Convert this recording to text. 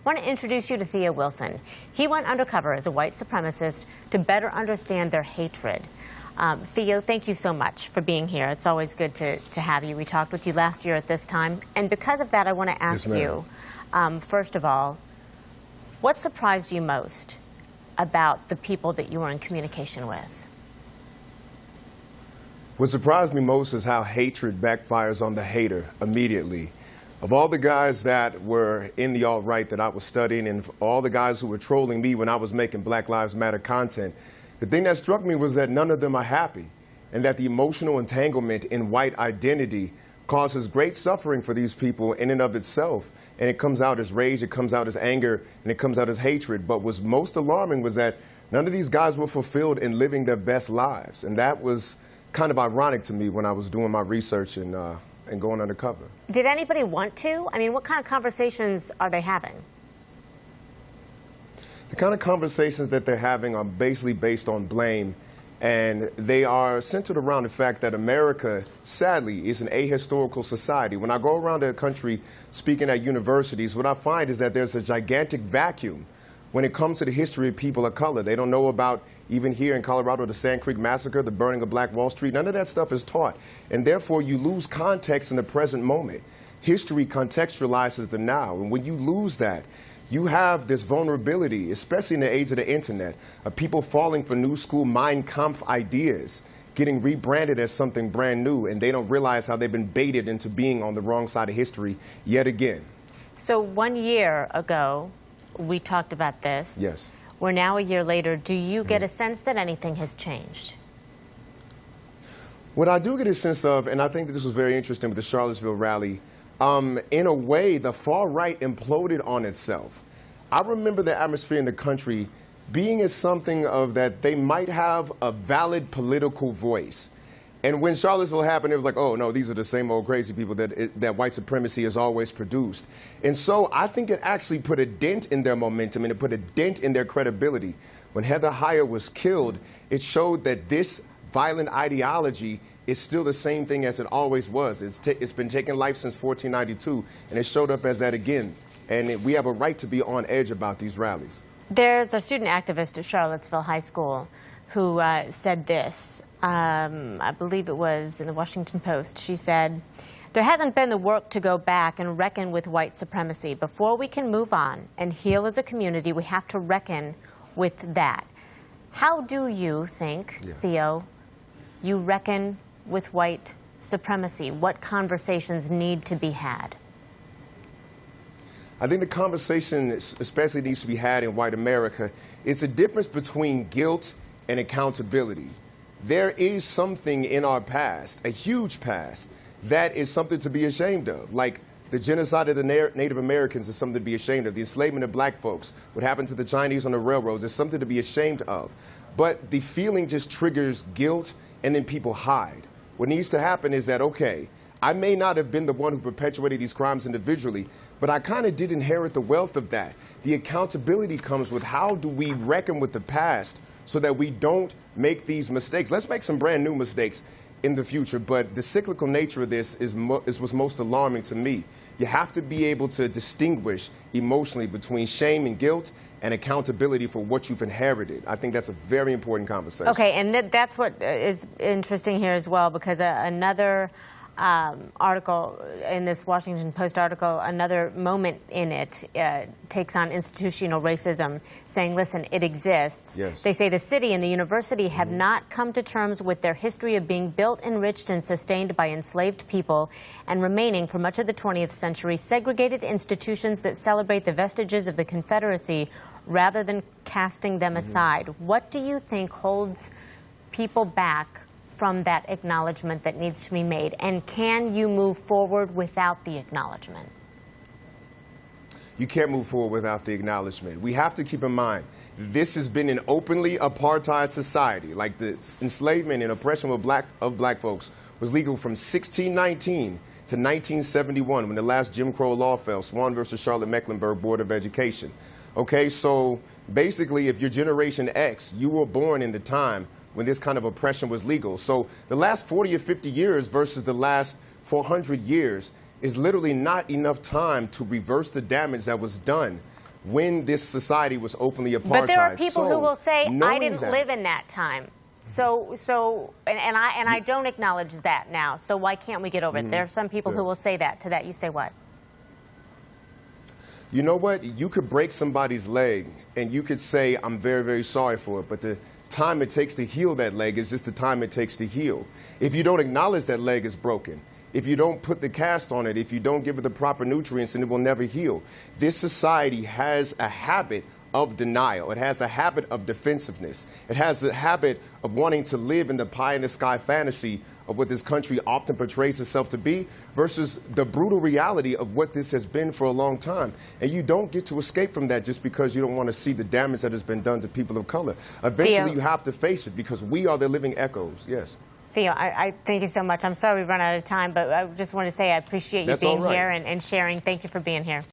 want to introduce you to Theo Wilson. He went undercover as a white supremacist to better understand their hatred. Theo, thank you so much for being here. It's always good to have you. We talked with you last year at this time. And because of that, I want to ask you, first of all, what surprised you most about the people that you were in communication with? What surprised me most is how hatred backfires on the hater immediately. Of all the guys that were in the alt-right that I was studying and all the guys who were trolling me when I was making Black Lives Matter content, the thing that struck me was that none of them are happy, and that the emotional entanglement in white identity causes great suffering for these people in and of itself. And it comes out as rage, it comes out as anger, and it comes out as hatred. But what's most alarming was that none of these guys were fulfilled in living their best lives. And that was kind of ironic to me when I was doing my research and going undercover. Did anybody want to? I mean, what kind of conversations are they having? The kind of conversations that they're having are basically based on blame, and they are centered around the fact that America, sadly, is an ahistorical society. When I go around the country speaking at universities, what I find is that there's a gigantic vacuum when it comes to the history of people of color. They don't know about, even here in Colorado, the Sand Creek Massacre, the burning of Black Wall Street. None of that stuff is taught, and therefore you lose context in the present moment. History contextualizes the now, and when you lose that, you have this vulnerability, especially in the age of the internet, of people falling for new school Mein Kampf ideas, getting rebranded as something brand new, and they don't realize how they've been baited into being on the wrong side of history yet again. So 1 year ago, we talked about this. Yes. We're now a year later. Do you get a sense that anything has changed? What I do get a sense of, and I think that this was very interesting with the Charlottesville rally, in a way, the far right imploded on itself. I remember the atmosphere in the country being as something of that they might have a valid political voice. And when Charlottesville happened, it was like, oh, no, these are the same old crazy people that white supremacy has always produced. And so I think it actually put a dent in their momentum, and it put a dent in their credibility. When Heather Heyer was killed, it showed that this violent ideology is still the same thing as it always was. It's been taking life since 1492, and it showed up as that again. And we have a right to be on edge about these rallies. There's a student activist at Charlottesville High School who said this. I believe it was in the Washington Post. She said, "There hasn't been the work to go back and reckon with white supremacy. Before we can move on and heal as a community, we have to reckon with that." How do you think, Theo, you reckon with white supremacy? What conversations need to be had? I think the conversation especially needs to be had in white America is the difference between guilt and accountability. There is something in our past, a huge past, that is something to be ashamed of. Like the genocide of the Native Americans is something to be ashamed of. The enslavement of black folks, what happened to the Chinese on the railroads, is something to be ashamed of. But the feeling just triggers guilt, and then people hide. What needs to happen is that, okay, I may not have been the one who perpetuated these crimes individually, but I kind of did inherit the wealth of that. The accountability comes with how do we reckon with the past so that we don't make these mistakes. Let's make some brand new mistakes in the future, but the cyclical nature of this is what's most alarming to me. You have to be able to distinguish emotionally between shame and guilt and accountability for what you've inherited. I think that's a very important conversation. Okay, and that's what is interesting here as well, because another article in this Washington Post article, another moment in it takes on institutional racism, saying, listen, it exists. Yes. They say the city and the university have not come to terms with their history of being built, enriched, and sustained by enslaved people, and remaining for much of the 20th century segregated institutions that celebrate the vestiges of the Confederacy rather than casting them aside. What do you think holds people back from that acknowledgement that needs to be made? And can you move forward without the acknowledgement? You can't move forward without the acknowledgement. We have to keep in mind, this has been an openly apartheid society. Like the enslavement and oppression of black folks was legal from 1619 to 1971 when the last Jim Crow law fell, Swan versus Charlotte-Mecklenburg Board of Education. Okay, so basically if you're Generation X, you were born in the time when this kind of oppression was legal. So the last 40 or 50 years versus the last 400 years is literally not enough time to reverse the damage that was done when this society was openly apartheid. But there are people who will say, I knowing didn't that, live in that time. And I don't acknowledge that now. So why can't we get over it? There are some people who will say that. To that, you say what? You know what? You could break somebody's leg, and you could say, I'm very, very sorry for it, but the time it takes to heal that leg is just the time it takes to heal. If you don't acknowledge that leg is broken, if you don't put the cast on it, if you don't give it the proper nutrients, then it will never heal. This society has a habit of denial. It has a habit of defensiveness. It has a habit of wanting to live in the pie-in-the-sky fantasy of what this country often portrays itself to be versus the brutal reality of what this has been for a long time. And you don't get to escape from that just because you don't want to see the damage that has been done to people of color. Eventually, you have to face it because we are the living echoes. Yes. Theo, I thank you so much. I'm sorry we've run out of time, but I just want to say I appreciate you being here and sharing. Thank you for being here.